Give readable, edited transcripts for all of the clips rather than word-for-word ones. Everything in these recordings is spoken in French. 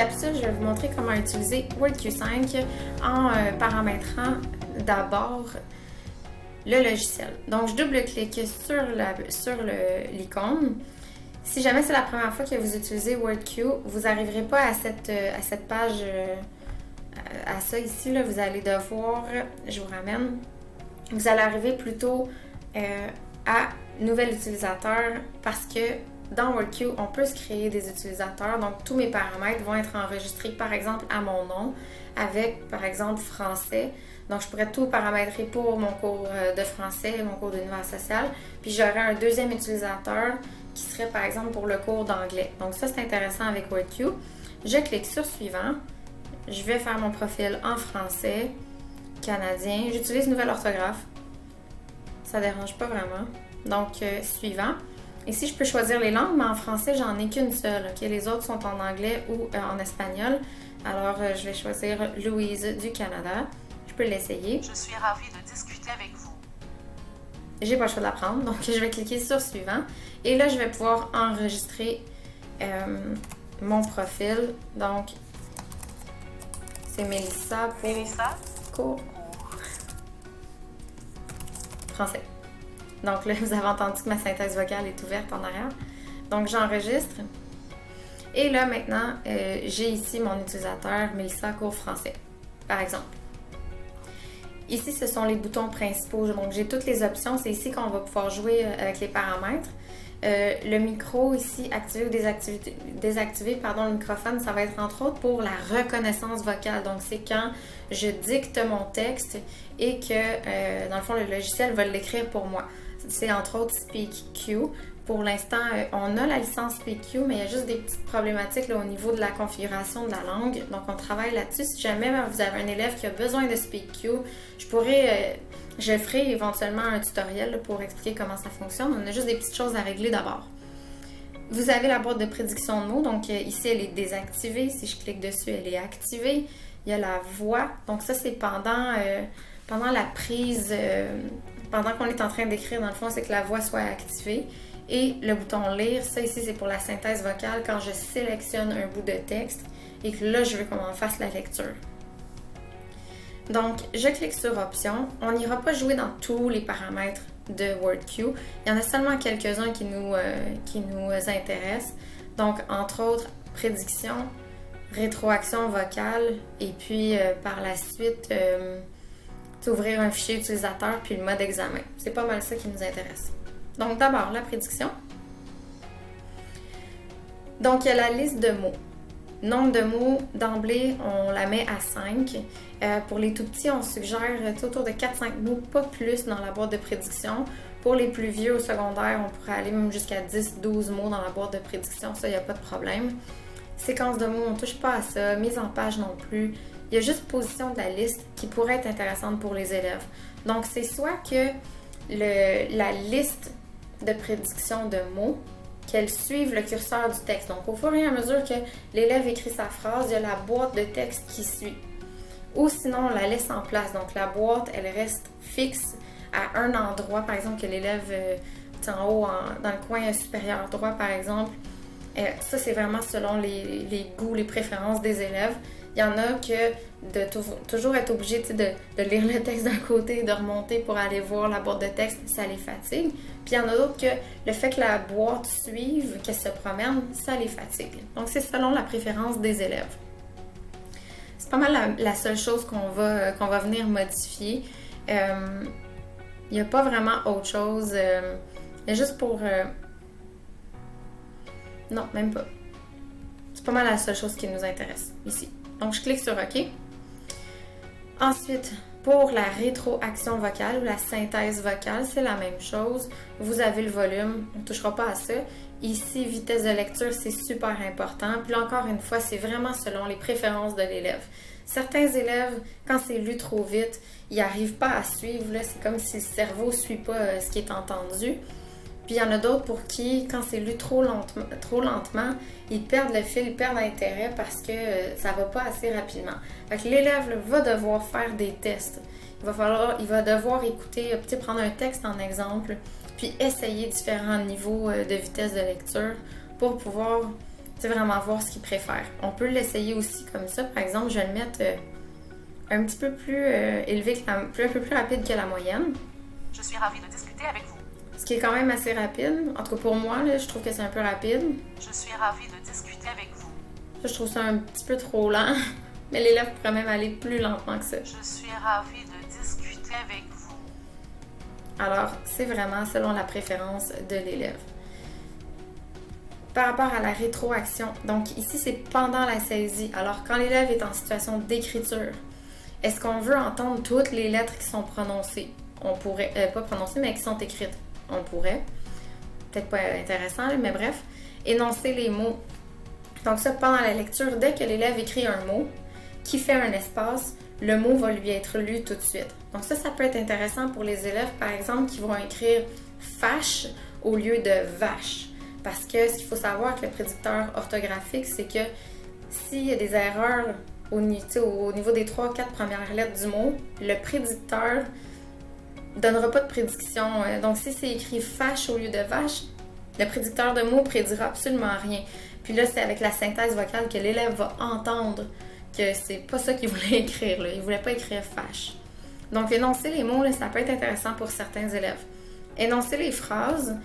capsule, je vais vous montrer comment utiliser WordQ5 en paramétrant d'abord le logiciel. Donc, je double-clique sur l'icône. Si jamais c'est la première fois que vous utilisez WordQ, vous n'arriverez pas à cette page, à ça ici, là, vous allez devoir, je vous ramène, vous allez arriver plutôt à nouvel utilisateur parce que dans WordQ, on peut se créer des utilisateurs. Donc, tous mes paramètres vont être enregistrés, par exemple, à mon nom, avec, par exemple, français. Donc, je pourrais tout paramétrer pour mon cours de français, mon cours d'univers social. Puis, j'aurais un deuxième utilisateur qui serait, par exemple, pour le cours d'anglais. Donc, ça, c'est intéressant avec WordQ. Je clique sur Suivant. Je vais faire mon profil en français, canadien. J'utilise nouvelle orthographe. Ça ne dérange pas vraiment. Donc, Suivant. Ici, je peux choisir les langues, mais en français, j'en ai qu'une seule. Okay? Les autres sont en anglais ou en espagnol. Alors, je vais choisir Louise du Canada. Je peux l'essayer. Je suis ravie de discuter avec vous. J'ai pas le choix de la prendre, donc je vais cliquer sur Suivant. Et là, je vais pouvoir enregistrer mon profil. Donc, c'est Mélissa pour cours français. Donc là, vous avez entendu que ma synthèse vocale est ouverte en arrière. Donc, j'enregistre. Et là, maintenant, j'ai ici mon utilisateur Mélissa cours français, par exemple. Ici, ce sont les boutons principaux. Donc, j'ai toutes les options. C'est ici qu'on va pouvoir jouer avec les paramètres. Le micro ici, activer ou désactiver le microphone, ça va être entre autres pour la reconnaissance vocale. Donc, c'est quand je dicte mon texte et que, dans le fond, le logiciel va l'écrire pour moi. C'est entre autres SpeakQ. Pour l'instant, on a la licence SpeakQ, mais il y a juste des petites problématiques là, au niveau de la configuration de la langue. Donc, on travaille là-dessus. Si jamais vous avez un élève qui a besoin de SpeakQ, je ferai éventuellement un tutoriel là, pour expliquer comment ça fonctionne. On a juste des petites choses à régler d'abord. Vous avez la boîte de prédiction de mots. Donc, ici, elle est désactivée. Si je clique dessus, elle est activée. Il y a la voix. Donc, ça, c'est pendant la prise... pendant qu'on est en train d'écrire, dans le fond, c'est que la voix soit activée. Et le bouton lire, ça ici, c'est pour la synthèse vocale quand je sélectionne un bout de texte et que là, je veux qu'on en fasse la lecture. Donc, je clique sur Options. On n'ira pas jouer dans tous les paramètres de WordQ. Il y en a seulement quelques-uns qui nous intéressent. Donc, entre autres, prédiction, rétroaction vocale et puis par la suite, ouvrir un fichier utilisateur puis le mode examen. C'est pas mal ça qui nous intéresse. Donc, d'abord, la prédiction. Donc, il y a la liste de mots. Nombre de mots, d'emblée, on la met à 5. Pour les tout petits, on suggère autour de 4-5 mots, pas plus dans la boîte de prédiction. Pour les plus vieux au secondaire, on pourrait aller même jusqu'à 10-12 mots dans la boîte de prédiction. Ça, il n'y a pas de problème. Séquence de mots, on ne touche pas à ça. Mise en page non plus. Il y a juste position de la liste qui pourrait être intéressante pour les élèves. Donc, c'est soit que la liste de prédiction de mots, qu'elle suive le curseur du texte. Donc, au fur et à mesure que l'élève écrit sa phrase, il y a la boîte de texte qui suit. Ou sinon, on la laisse en place. Donc, la boîte, elle reste fixe à un endroit. Par exemple, que l'élève, en haut, dans le coin supérieur droit, par exemple. Ça, c'est vraiment selon les goûts, les préférences des élèves. Il y en a que de toujours être obligé de lire le texte d'un côté et de remonter pour aller voir la boîte de texte, ça les fatigue. Puis il y en a d'autres que le fait que la boîte suive, qu'elle se promène, ça les fatigue. Donc c'est selon la préférence des élèves. C'est pas mal la seule chose qu'on va venir modifier. Il n'y a pas vraiment autre chose. Il y a juste pour... Non, même pas. C'est pas mal la seule chose qui nous intéresse ici. Donc, je clique sur OK. Ensuite, pour la rétroaction vocale ou la synthèse vocale, c'est la même chose. Vous avez le volume, on ne touchera pas à ça. Ici, vitesse de lecture, c'est super important. Puis là, encore une fois, c'est vraiment selon les préférences de l'élève. Certains élèves, quand c'est lu trop vite, ils n'arrivent pas à suivre. Là, c'est comme si le cerveau ne suit pas ce qui est entendu. Puis il y en a d'autres pour qui, quand c'est lu trop lentement, ils perdent le fil, ils perdent l'intérêt parce que ça va pas assez rapidement. Fait que l'élève là, va devoir faire des tests. Il va devoir écouter, prendre un texte en exemple, puis essayer différents niveaux de vitesse de lecture pour pouvoir C'est vraiment voir ce qu'ils préfèrent. On peut l'essayer aussi comme ça. Par exemple, je vais le mettre un petit peu plus élevé, un peu plus rapide que la moyenne. Je suis ravie de discuter avec vous. Ce qui est quand même assez rapide. En tout cas pour moi, là, je trouve que c'est un peu rapide. Je suis ravie de discuter avec vous. Ça, je trouve ça un petit peu trop lent. Mais l'élève pourrait même aller plus lentement que ça. Je suis ravie de discuter avec vous. Alors, c'est vraiment selon la préférence de l'élève. Par rapport à la rétroaction, donc ici, c'est pendant la saisie. Alors, quand l'élève est en situation d'écriture, est-ce qu'on veut entendre toutes les lettres qui sont prononcées? On pourrait, pas prononcées, mais qui sont écrites. On pourrait. Peut-être pas intéressant, mais bref. Énoncer les mots. Donc ça, pendant la lecture, dès que l'élève écrit un mot, qui fait un espace, le mot va lui être lu tout de suite. Donc ça peut être intéressant pour les élèves, par exemple, qui vont écrire fâche au lieu de vache. Parce que ce qu'il faut savoir avec le prédicteur orthographique, c'est que s'il y a des erreurs au niveau des 3-4 premières lettres du mot, le prédicteur ne donnera pas de prédiction. Donc si c'est écrit fâche au lieu de vache, le prédicteur de mots ne prédira absolument rien. Puis là, c'est avec la synthèse vocale que l'élève va entendre que c'est pas ça qu'il voulait écrire. Là. Il voulait pas écrire fâche. Donc, énoncer les mots, là, ça peut être intéressant pour certains élèves. Énoncer les phrases.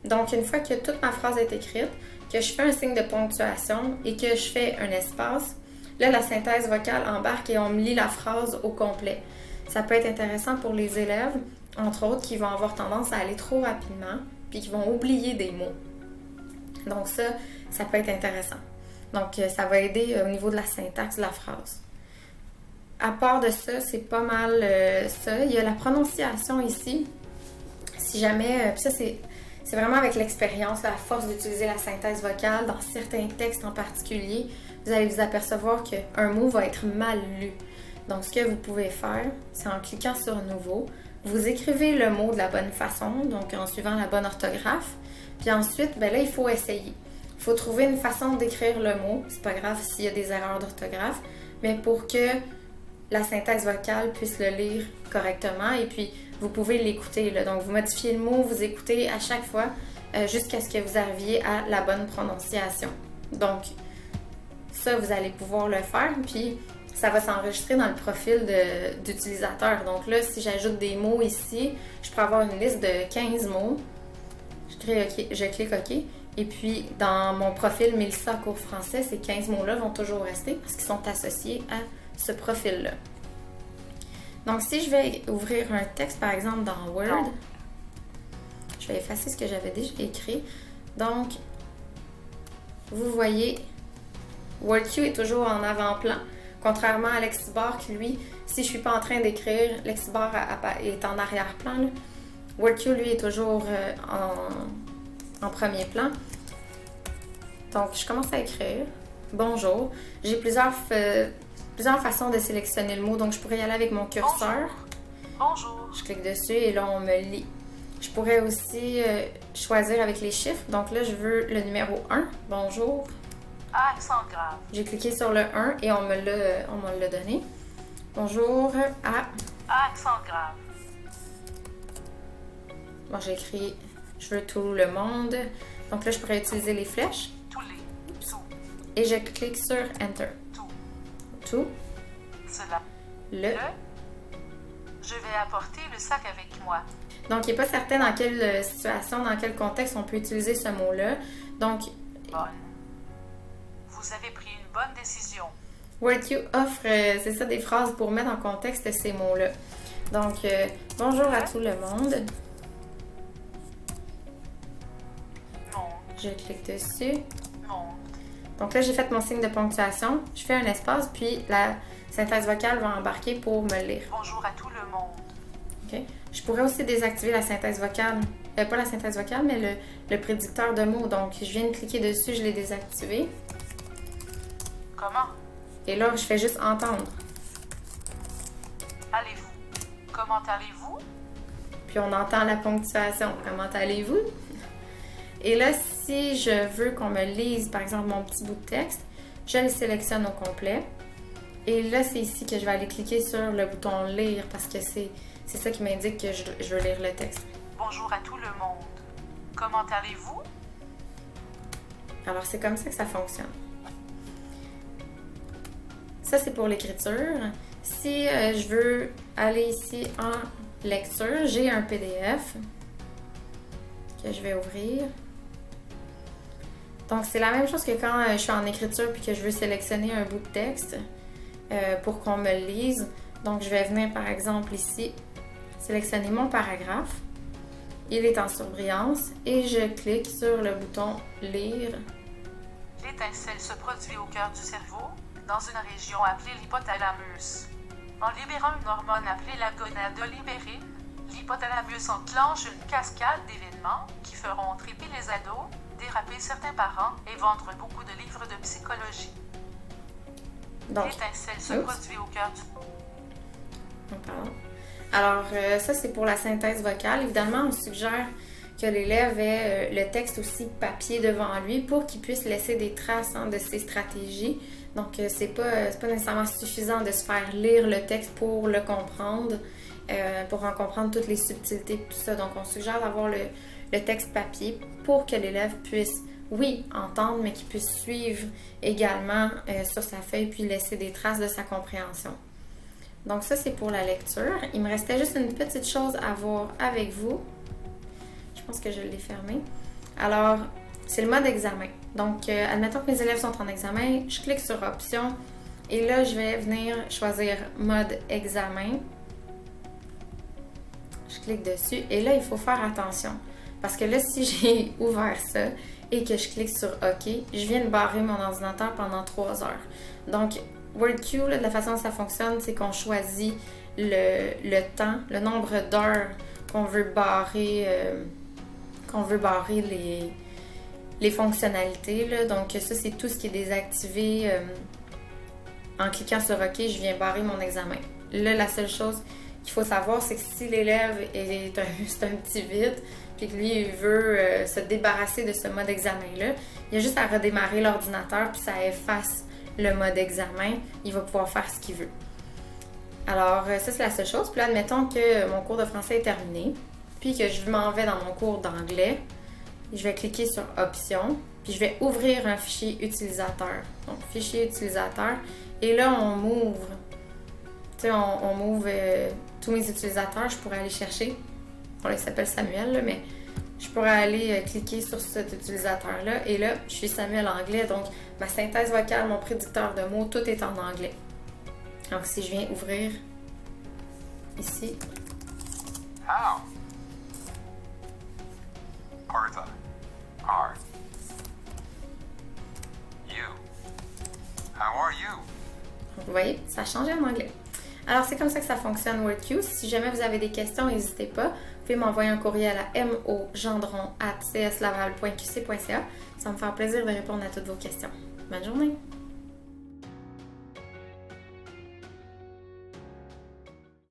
Donc, une fois que toute ma phrase est écrite, que je fais un signe de ponctuation et que je fais un espace, là, la synthèse vocale embarque et on me lit la phrase au complet. Ça peut être intéressant pour les élèves, entre autres, qui vont avoir tendance à aller trop rapidement puis qui vont oublier des mots. Donc ça peut être intéressant. Donc, ça va aider au niveau de la syntaxe de la phrase. À part de ça, c'est pas mal ça. Il y a la prononciation ici. Si jamais... puis ça, c'est vraiment avec l'expérience, la force d'utiliser la synthèse vocale dans certains textes en particulier. Vous allez vous apercevoir qu'un mot va être mal lu. Donc, ce que vous pouvez faire, c'est en cliquant sur « Nouveau », vous écrivez le mot de la bonne façon, donc en suivant la bonne orthographe. Puis ensuite, là, il faut essayer. Il faut trouver une façon d'écrire le mot. C'est pas grave s'il y a des erreurs d'orthographe, mais pour que la synthèse vocale puisse le lire correctement. Et puis, vous pouvez l'écouter. Donc, vous modifiez le mot, vous écoutez à chaque fois jusqu'à ce que vous arriviez à la bonne prononciation. Donc, ça, vous allez pouvoir le faire. Puis, ça va s'enregistrer dans le profil d'utilisateur. Donc là, si j'ajoute des mots ici, je peux avoir une liste de 15 mots. Je clique OK. Et puis, dans mon profil Mélissa Cours Français, ces 15 mots-là vont toujours rester parce qu'ils sont associés à ce profil-là. Donc, si je vais ouvrir un texte, par exemple, dans Word, je vais effacer ce que j'avais déjà écrit. Donc, vous voyez, WordQ est toujours en avant-plan. Contrairement à Lexibar qui, lui, si je ne suis pas en train d'écrire, Lexibar est en arrière-plan. Là. WordQ, lui, est toujours en premier plan. Donc, je commence à écrire. Bonjour. J'ai plusieurs façons de sélectionner le mot. Donc, je pourrais y aller avec mon curseur. Bonjour. Je clique dessus et là, on me lit. Je pourrais aussi choisir avec les chiffres. Donc là, je veux le numéro 1. Bonjour. Accent grave. J'ai cliqué sur le 1 et on me l'a donné. Bonjour à... Accent grave. Bon, j'ai écrit « Je veux tout le monde ». Donc là, je pourrais utiliser les flèches. Tous les. Tout. Et je clique sur « Enter ». Tout. Cela. Le. Je vais apporter le sac avec moi. Donc, il n'est pas certain dans quelle situation, dans quel contexte on peut utiliser ce mot-là. Donc... Bonne. Vous avez pris une bonne décision. WordQ offre, c'est ça, des phrases pour mettre en contexte ces mots-là. Donc, bonjour à tout le monde. Je clique dessus. Donc là, j'ai fait mon signe de ponctuation. Je fais un espace, puis la synthèse vocale va embarquer pour me lire. Bonjour à tout le monde. OK. Je pourrais aussi désactiver la synthèse vocale. Pas la synthèse vocale, mais le prédicteur de mots. Donc, je viens de cliquer dessus, je l'ai désactivé. Comment? Et là, je fais juste entendre. Allez-vous? Comment allez-vous? Puis on entend la ponctuation. Comment allez-vous? Et là, si je veux qu'on me lise, par exemple, mon petit bout de texte, je le sélectionne au complet. Et là, c'est ici que je vais aller cliquer sur le bouton « Lire » parce que c'est ça qui m'indique que je veux lire le texte. Bonjour à tout le monde. Comment allez-vous? Alors, c'est comme ça que ça fonctionne. Ça, c'est pour l'écriture. Si je veux aller ici en lecture, j'ai un PDF que je vais ouvrir. Donc, c'est la même chose que quand je suis en écriture puis que je veux sélectionner un bout de texte pour qu'on me le lise. Donc, je vais venir, par exemple, ici, sélectionner mon paragraphe. Il est en surbrillance et je clique sur le bouton « Lire ». L'étincelle se produit au cœur du cerveau, dans une région appelée l'hypothalamus. En libérant une hormone appelée la gonadolibérine, l'hypothalamus enclenche une cascade d'événements qui feront triper les ados, déraper certains parents et vendre beaucoup de livres de psychologie. Donc, l'étincelle se produit au cœur du... Pardon. Alors, ça, c'est pour la synthèse vocale. Évidemment, on suggère que l'élève ait le texte aussi papier devant lui pour qu'il puisse laisser des traces de ses stratégies. Donc, c'est pas nécessairement suffisant de se faire lire le texte pour le comprendre, pour en comprendre toutes les subtilités et tout ça. Donc, on suggère d'avoir le texte papier pour que l'élève puisse, oui, entendre, mais qu'il puisse suivre également sur sa feuille puis laisser des traces de sa compréhension. Donc, ça, c'est pour la lecture. Il me restait juste une petite chose à voir avec vous. Je pense que je l'ai fermé. Alors, c'est le mode examen. Donc, admettons que mes élèves sont en examen, je clique sur Options et là, je vais venir choisir mode examen. Je clique dessus et là, il faut faire attention. Parce que là, si j'ai ouvert ça et que je clique sur OK, je viens de barrer mon ordinateur pendant 3 heures. Donc, WordQ, là, de la façon dont ça fonctionne, c'est qu'on choisit le temps, le nombre d'heures qu'on veut barrer, les fonctionnalités. Là. Donc ça, c'est tout ce qui est désactivé. En cliquant sur OK, je viens barrer mon examen. Là, la seule chose qu'il faut savoir, c'est que si l'élève est un petit vite, puis que lui, il veut se débarrasser de ce mode examen-là, il a juste à redémarrer l'ordinateur, puis ça efface le mode examen, il va pouvoir faire ce qu'il veut. Alors, ça, c'est la seule chose. Puis là, admettons que mon cours de français est terminé, puis que je m'en vais dans mon cours d'anglais. Je vais cliquer sur Options, puis je vais ouvrir un fichier utilisateur. Donc, fichier utilisateur. Et là, on m'ouvre. Tu sais, on m'ouvre tous mes utilisateurs. Je pourrais aller chercher. Bon, là, il s'appelle Samuel, là, mais je pourrais aller cliquer sur cet utilisateur-là. Et là, je suis Samuel anglais. Donc, ma synthèse vocale, mon prédicteur de mots, tout est en anglais. Donc, si je viens ouvrir ici. How? Martha. R. You. How are you? Donc, vous voyez, ça a changé en anglais. Alors, c'est comme ça que ça fonctionne WordQ. Si jamais vous avez des questions, n'hésitez pas. Vous pouvez m'envoyer un courriel à mogendron@cslaval.qc.ca. Ça va me faire plaisir de répondre à toutes vos questions. Bonne journée!